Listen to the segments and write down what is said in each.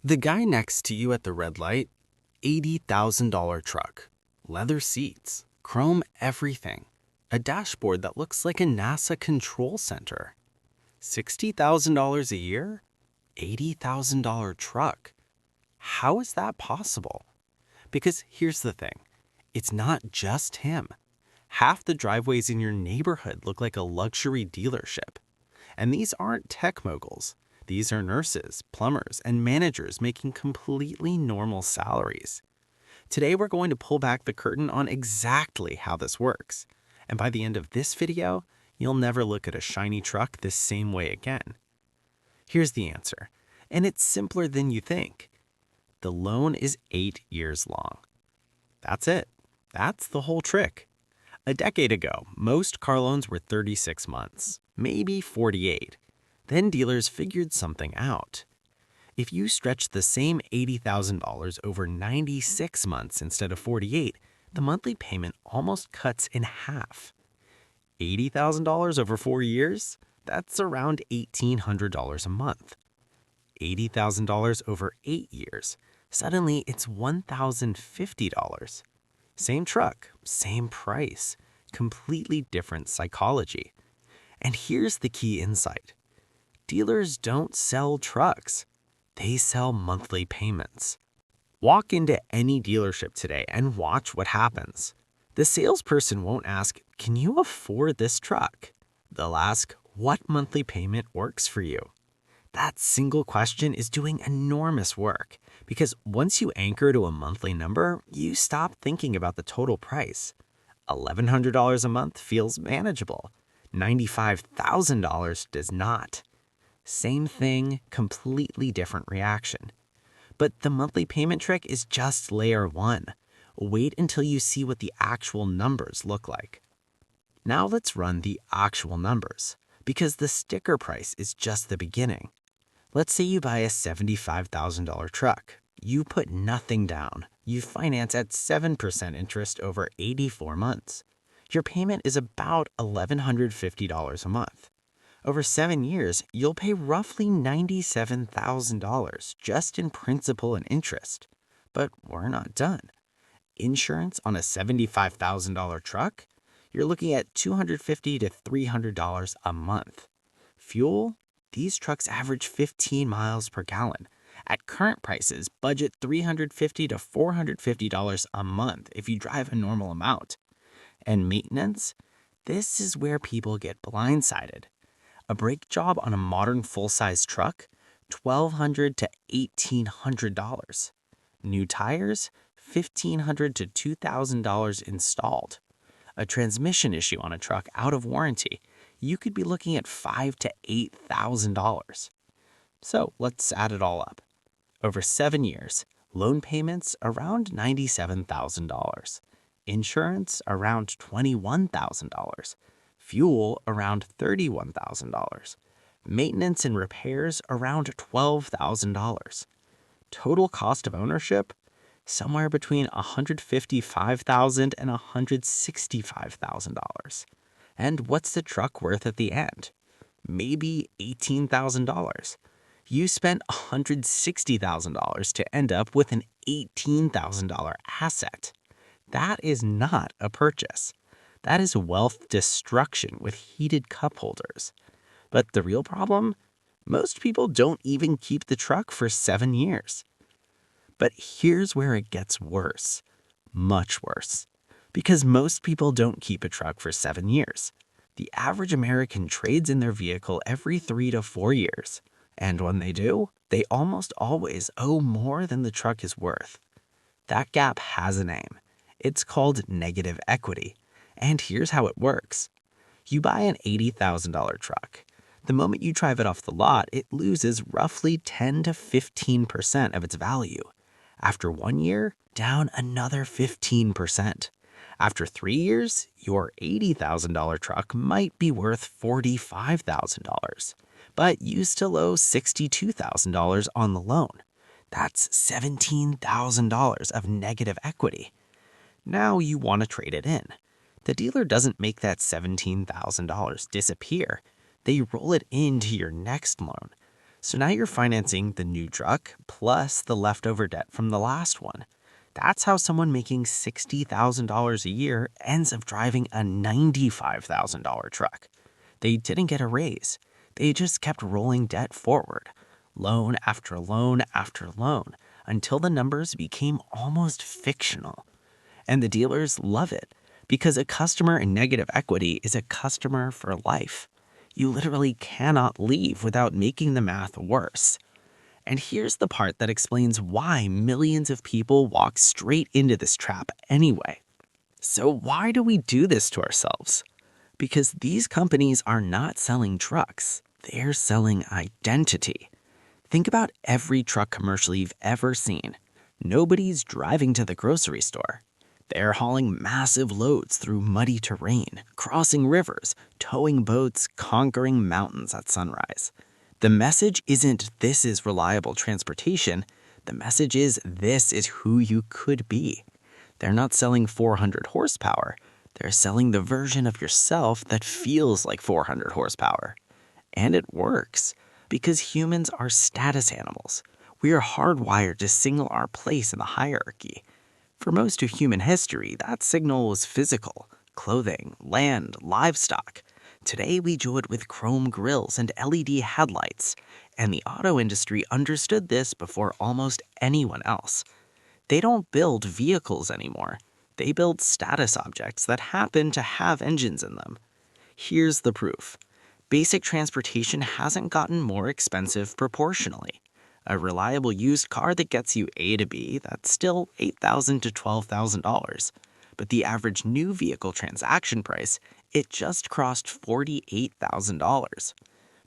The guy next to you at the red light, $80,000 truck, leather seats, chrome everything, a dashboard that looks like a NASA control center. $60,000 a year? $80,000 truck. How is that possible? Because here's the thing, it's not just him. Half the driveways in your neighborhood look like a luxury dealership. And these aren't tech moguls. These are nurses, plumbers, and managers making completely normal salaries. Today, we're going to pull back the curtain on exactly how this works. And by the end of this video, you'll never look at a shiny truck this same way again. Here's the answer, and it's simpler than you think. The loan is 8 years long. That's it. That's the whole trick. A decade ago, most car loans were 36 months, maybe 48. Then dealers figured something out. If you stretch the same $80,000 over 96 months instead of 48, the monthly payment almost cuts in half. $80,000 over 4 years? That's around $1,800 a month. $80,000 over 8 years? Suddenly, it's $1,050. Same truck, same price, completely different psychology. And here's the key insight. Dealers don't sell trucks. They sell monthly payments. Walk into any dealership today and watch what happens. The salesperson won't ask, "Can you afford this truck?" They'll ask, "What monthly payment works for you?" That single question is doing enormous work because once you anchor to a monthly number, you stop thinking about the total price. $1,100 a month feels manageable. $95,000 does not. Same thing, completely different reaction. But the monthly payment trick is just layer one. Wait until you see what the actual numbers look like. Now let's run the actual numbers, because the sticker price is just the beginning. Let's say you buy a $75,000 truck. You put nothing down. You finance at 7% interest over 84 months. Your payment is about $1,150 a month. Over 7 years, you'll pay roughly $97,000 just in principal and interest. But we're not done. Insurance on a $75,000 truck? You're looking at $250 to $300 a month. Fuel? These trucks average 15 miles per gallon. At current prices, budget $350 to $450 a month if you drive a normal amount. And maintenance? This is where people get blindsided. A brake job on a modern full-size truck? $1,200 to $1,800. New tires? $1,500 to $2,000 installed. A transmission issue on a truck out of warranty? You could be looking at $5,000 to $8,000. So let's add it all up. Over 7 years, loan payments around $97,000. Insurance around $21,000. Fuel around $31,000. Maintenance and repairs around $12,000. Total cost of ownership? Somewhere between $155,000 and $165,000. And what's the truck worth at the end? Maybe $18,000. You spent $160,000 to end up with an $18,000 asset. That is not a purchase. That is wealth destruction with heated cup holders. But the real problem? Most people don't even keep the truck for 7 years. But here's where it gets worse. Much worse. Because most people don't keep a truck for 7 years. The average American trades in their vehicle every 3 to 4 years. And when they do, they almost always owe more than the truck is worth. That gap has a name. It's called negative equity. And here's how it works. You buy an $80,000 truck. The moment you drive it off the lot, it loses roughly 10 to 15% of its value. After 1 year, down another 15%. After 3 years, your $80,000 truck might be worth $45,000, but you still owe $62,000 on the loan. That's $17,000 of negative equity. Now you want to trade it in. The dealer doesn't make that $17,000 disappear. They roll it into your next loan. So now you're financing the new truck plus the leftover debt from the last one. That's how someone making $60,000 a year ends up driving a $95,000 truck. They didn't get a raise. They just kept rolling debt forward, loan after loan after loan, until the numbers became almost fictional. And the dealers love it because a customer in negative equity is a customer for life. You literally cannot leave without making the math worse. And here's the part that explains why millions of people walk straight into this trap anyway. So, why do we do this to ourselves? Because these companies are not selling trucks, they're selling identity. Think about every truck commercial you've ever seen. Nobody's driving to the grocery store. They're hauling massive loads through muddy terrain, crossing rivers, towing boats, conquering mountains at sunrise. The message isn't "this is reliable transportation." The message is "this is who you could be." They're not selling 400 horsepower. They're selling the version of yourself that feels like 400 horsepower. And it works because humans are status animals. We are hardwired to signal our place in the hierarchy. For most of human history, that signal was physical: clothing, land, livestock. Today, we do it with chrome grills and LED headlights. And the auto industry understood this before almost anyone else. They don't build vehicles anymore. They build status objects that happen to have engines in them. Here's the proof. Basic transportation hasn't gotten more expensive proportionally. A reliable used car that gets you A to B, that's still $8,000 to $12,000. But the average new vehicle transaction price, it just crossed $48,000.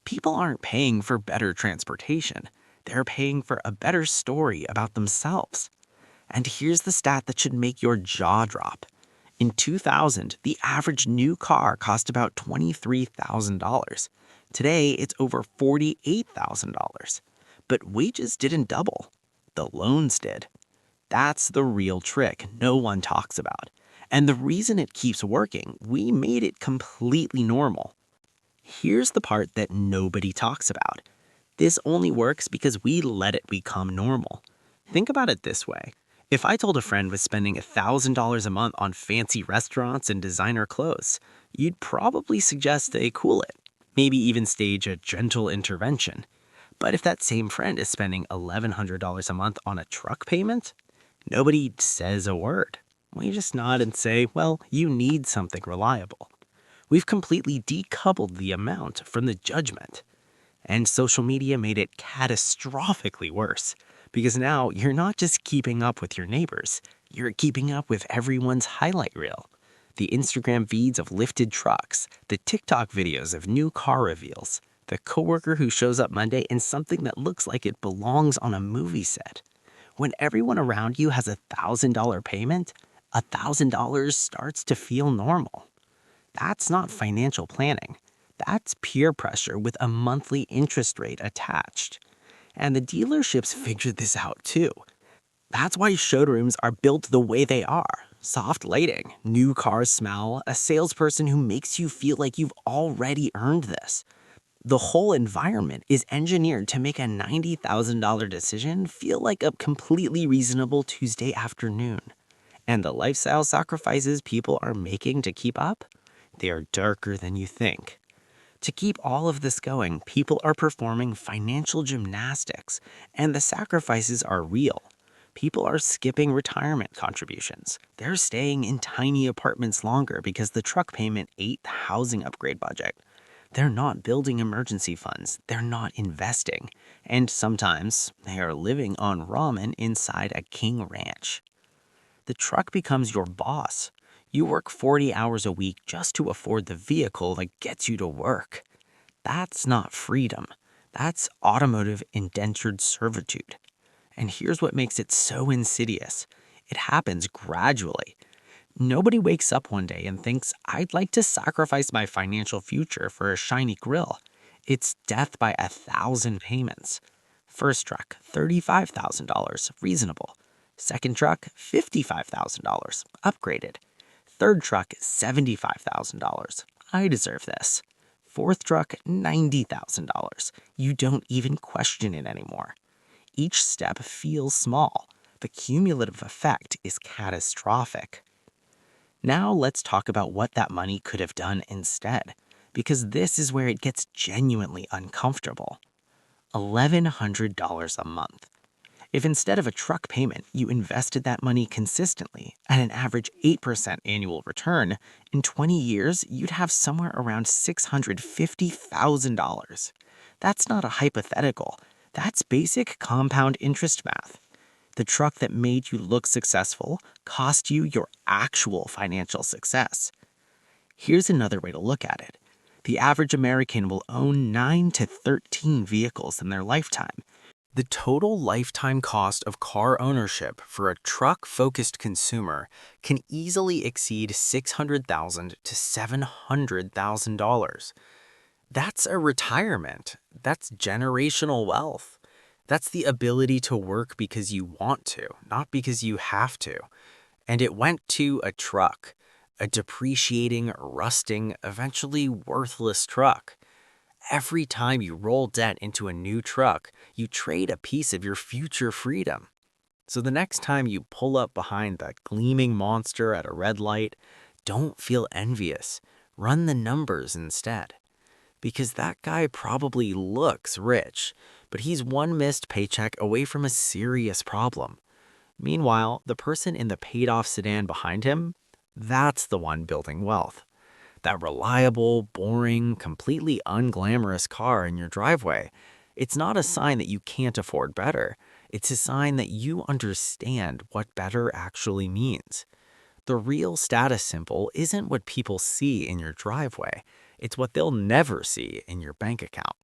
People aren't paying for better transportation. They're paying for a better story about themselves. And here's the stat that should make your jaw drop. In 2000, the average new car cost about $23,000. Today, it's over $48,000. But wages didn't double. The loans did. That's the real trick no one talks about. And the reason it keeps working, we made it completely normal. Here's the part that nobody talks about. This only works because we let it become normal. Think about it this way. If I told a friend was spending $1,000 a month on fancy restaurants and designer clothes, you'd probably suggest they cool it, maybe even stage a gentle intervention. But if that same friend is spending $1,100 a month on a truck payment, nobody says a word. We just nod and say, well, you need something reliable. We've completely decoupled the amount from the judgment. And social media made it catastrophically worse. Because now you're not just keeping up with your neighbors, you're keeping up with everyone's highlight reel. The Instagram feeds of lifted trucks, the TikTok videos of new car reveals, the coworker who shows up Monday in something that looks like it belongs on a movie set. When everyone around you has $1,000 payment, $1,000 starts to feel normal. That's not financial planning. That's peer pressure with a monthly interest rate attached. And the dealerships figured this out too. That's why showrooms are built the way they are. Soft lighting, new car smell, a salesperson who makes you feel like you've already earned this. The whole environment is engineered to make a $90,000 decision feel like a completely reasonable Tuesday afternoon. And the lifestyle sacrifices people are making to keep up, they are darker than you think. To keep all of this going, people are performing financial gymnastics, and the sacrifices are real. People are skipping retirement contributions. They're staying in tiny apartments longer because the truck payment ate the housing upgrade budget. They're not building emergency funds. They're not investing. And sometimes they are living on ramen inside a king ranch. The truck becomes your boss. You work 40 hours a week just to afford the vehicle that gets you to work. That's not freedom. That's automotive indentured servitude. And here's what makes it so insidious. It happens gradually. Nobody wakes up one day and thinks, I'd like to sacrifice my financial future for a shiny grill. It's death by 1,000 payments. First truck, $35,000, reasonable. Second truck, $55,000, upgraded. Third truck, $75,000. I deserve this. fourth truck, $90,000. You don't even question it anymore. Each step feels small. The cumulative effect is catastrophic. Now let's talk about what that money could have done instead, because this is where it gets genuinely uncomfortable. $1,100 a month. If instead of a truck payment, you invested that money consistently at an average 8% annual return, in 20 years, you'd have somewhere around $650,000. That's not a hypothetical. That's basic compound interest math. The truck that made you look successful cost you your actual financial success. Here's another way to look at it. The average American will own 9 to 13 vehicles in their lifetime. The total lifetime cost of car ownership for a truck-focused consumer can easily exceed $600,000 to $700,000. That's a retirement. That's generational wealth. That's the ability to work because you want to, not because you have to. And it went to a truck, a depreciating, rusting, eventually worthless truck. Every time you roll debt into a new truck, you trade a piece of your future freedom. So the next time you pull up behind that gleaming monster at a red light, don't feel envious. Run the numbers instead. Because that guy probably looks rich, but he's one missed paycheck away from a serious problem. Meanwhile, the person in the paid-off sedan behind him, that's the one building wealth. That reliable, boring, completely unglamorous car in your driveway, it's not a sign that you can't afford better. It's a sign that you understand what better actually means. The real status symbol isn't what people see in your driveway. It's what they'll never see in your bank account.